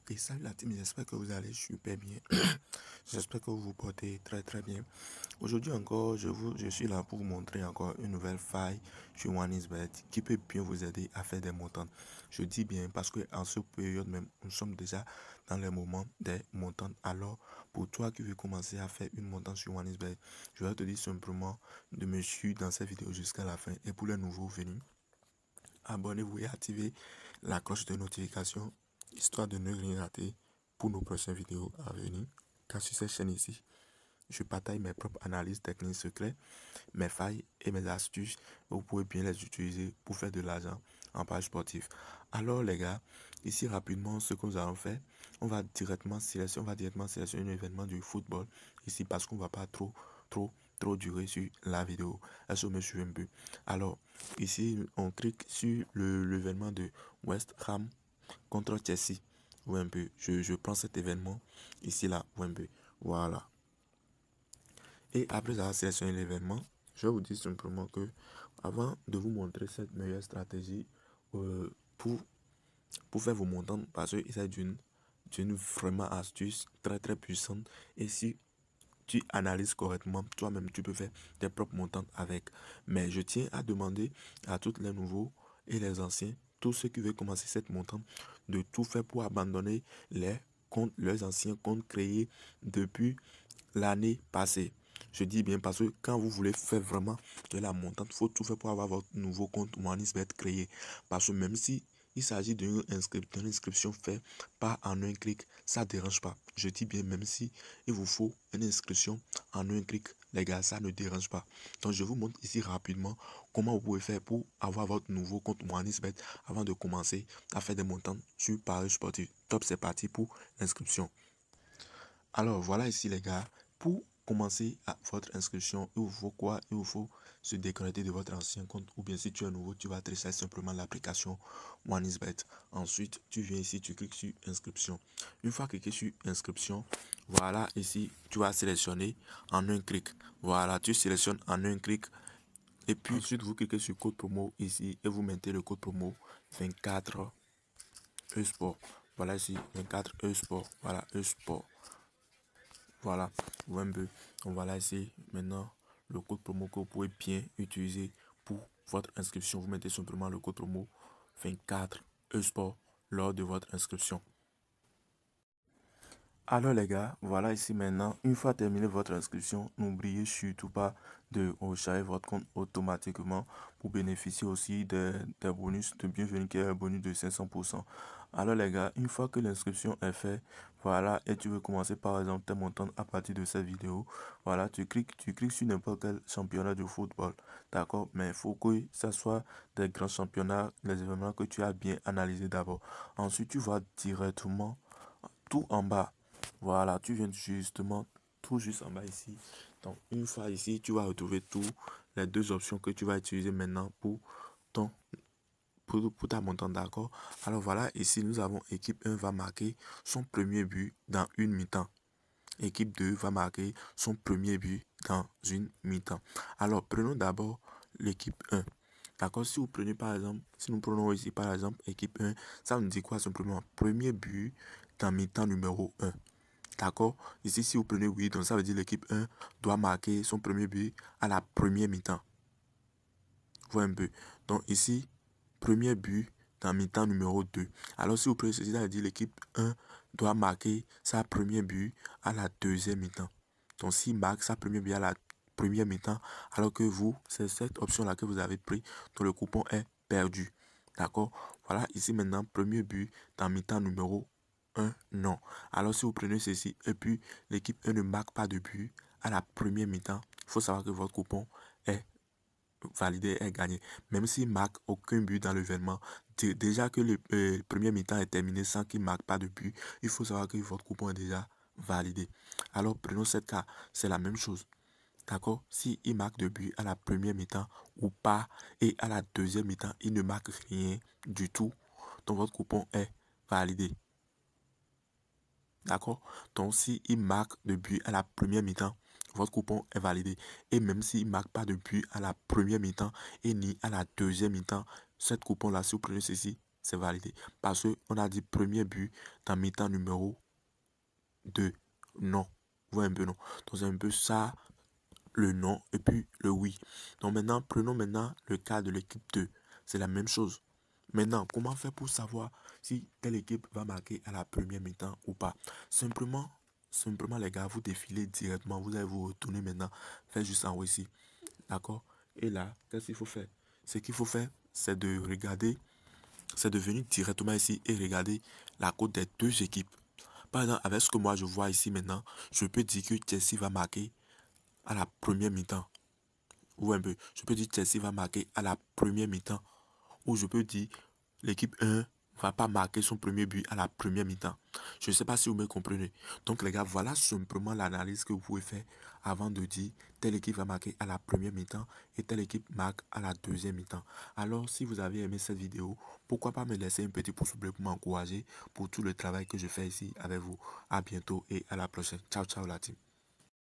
Ok, salut la team, j'espère que vous allez super bien. J'espère que vous vous portez très bien. Aujourd'hui encore, je suis là pour vous montrer encore une nouvelle faille sur OneXBet qui peut bien vous aider à faire des montants. Je dis bien parce que en cette période même, nous sommes déjà dans les moments des montants. Alors, pour toi qui veux commencer à faire une montante sur OneXBet, je vais te dire simplement de me suivre dans cette vidéo jusqu'à la fin. Et pour les nouveaux venus, abonnez-vous et activez la cloche de notification histoire de ne rien rater pour nos prochaines vidéos à venir. Car sur cette chaîne ici, je partage mes propres analyses techniques secrètes, mes failles et mes astuces. Vous pouvez bien les utiliser pour faire de l'argent en page sportive. Alors les gars, ici rapidement, ce que nous allons faire, on va directement sélectionner un événement du football ici parce qu'on ne va pas trop durer sur la vidéo. Est-ce que vous me suivez un peu? Alors, ici, on clique sur l'événement de West Ham contre Chelsea. Ou un peu. Je prends cet événement ici là. Ou un peu. Voilà. Et après avoir sélectionné l'événement, je vais vous dire simplement que avant de vous montrer cette meilleure stratégie pour faire vos montants, parce qu'il s'agit d'une vraiment astuce très puissante. Et si tu analyses correctement, toi-même tu peux faire tes propres montants avec. Mais je tiens à demander à tous les nouveaux et les anciens, tous ceux qui veulent commencer cette montante, de tout faire pour abandonner les comptes, leurs anciens comptes créés depuis l'année passée. Je dis bien parce que quand vous voulez faire vraiment de la montante, il faut tout faire pour avoir votre nouveau compte OneXBet créé. Parce que même si il s'agit d'une inscription faite pas en un clic, ça ne dérange pas. Je dis bien même si il vous faut une inscription en un clic, les gars, ça ne dérange pas. Donc je vous montre ici rapidement comment vous pouvez faire pour avoir votre nouveau compte OneXBet avant de commencer à faire des montants sur Paris Sportif. Top, c'est parti pour l'inscription. Alors voilà ici les gars, pour commencer à votre inscription, il vous faut quoi? Il vous faut se déconnecter de votre ancien compte ou bien si tu es nouveau, tu vas télécharger simplement l'application OneXBet. Ensuite, tu viens ici, tu cliques sur inscription. Une fois cliqué sur inscription, voilà ici, tu vas sélectionner en un clic. Voilà, tu sélectionnes en un clic. Et puis ensuite, vous cliquez sur code promo ici et vous mettez le code promo 24 eSport. Voilà ici, 24 eSport. Voilà, eSport. Voilà, vous un peu. Donc voilà ici maintenant le code promo que vous pouvez bien utiliser pour votre inscription. Vous mettez simplement le code promo 24 eSport lors de votre inscription. Alors les gars, voilà ici maintenant, une fois terminé votre inscription, n'oubliez surtout pas de recharger votre compte automatiquement pour bénéficier aussi des bonus de bienvenue qui est un bonus de 500%. Alors les gars, une fois que l'inscription est faite, voilà, et tu veux commencer par exemple tes montants à partir de cette vidéo, voilà, tu cliques sur n'importe quel championnat de football, d'accord, mais il faut que ça soit des grands championnats, les événements que tu as bien analysés d'abord. Ensuite, tu vas directement tout en bas. Voilà, tu viens justement tout juste en bas ici. Donc, une fois ici, tu vas retrouver toutes les deux options que tu vas utiliser maintenant pour ta montante, d'accord? Alors voilà, ici, nous avons équipe 1 va marquer son premier but dans une mi-temps. Équipe 2 va marquer son premier but dans une mi-temps. Alors, prenons d'abord l'équipe 1. D'accord? Si vous prenez par exemple, si nous prenons ici par exemple équipe 1, ça nous dit quoi simplement? Premier but dans mi-temps numéro 1. D'accord? Ici, si vous prenez oui, donc ça veut dire l'équipe 1 doit marquer son premier but à la première mi-temps. Voilà un peu. Donc ici, premier but dans mi-temps numéro 2. Alors si vous prenez ceci, ça veut dire l'équipe 1 doit marquer sa première but à la deuxième mi-temps. Donc s'il marque sa première but à la première mi-temps, alors que vous, c'est cette option-là que vous avez pris, donc le coupon est perdu. D'accord? Voilà, ici maintenant, premier but dans mi-temps numéro 1, non. Alors si vous prenez ceci, et puis l'équipe 1 ne marque pas de but à la première mi-temps, il faut savoir que votre coupon est validé, est gagné. Même s'il marque aucun but dans l'événement, déjà que le premier mi-temps est terminé sans qu'il marque pas de but, il faut savoir que votre coupon est déjà validé. Alors prenons cette cas, c'est la même chose. D'accord? Si il marque de but à la première mi-temps ou pas, et à la deuxième mi-temps, il ne marque rien du tout, donc votre coupon est validé. D'accord? Donc, si il marque de but à la première mi-temps, votre coupon est validé. Et même s'il ne marque pas de but à la première mi-temps et ni à la deuxième mi-temps, cette coupon-là, si vous prenez ceci, c'est validé. Parce qu'on a dit premier but dans mi-temps numéro 2. Non. Vous voyez un peu, non? Donc, c'est un peu ça, le non et puis le oui. Donc, maintenant, prenons maintenant le cas de l'équipe 2. C'est la même chose. Maintenant, comment faire pour savoir si telle équipe va marquer à la première mi-temps ou pas? Simplement, les gars, vous défilez directement. Vous allez vous retourner maintenant. Faites juste en haut ici. D'accord? Et là, qu'est-ce qu'il faut faire? Ce qu'il faut faire, c'est de regarder, c'est de venir directement ici et regarder la cote des deux équipes. Par exemple, avec ce que moi je vois ici maintenant, je peux dire que Chelsea va marquer à la première mi-temps. Ou un peu. Je peux dire que Chelsea va marquer à la première mi-temps. Ou je peux dire l'équipe 1 va pas marquer son premier but à la première mi-temps. Je ne sais pas si vous me comprenez. Donc les gars, voilà simplement l'analyse que vous pouvez faire avant de dire telle équipe va marquer à la première mi-temps et telle équipe marque à la deuxième mi-temps. Alors si vous avez aimé cette vidéo, pourquoi pas me laisser un petit pouce bleu pour m'encourager pour tout le travail que je fais ici avec vous. À bientôt et à la prochaine. Ciao, ciao la team.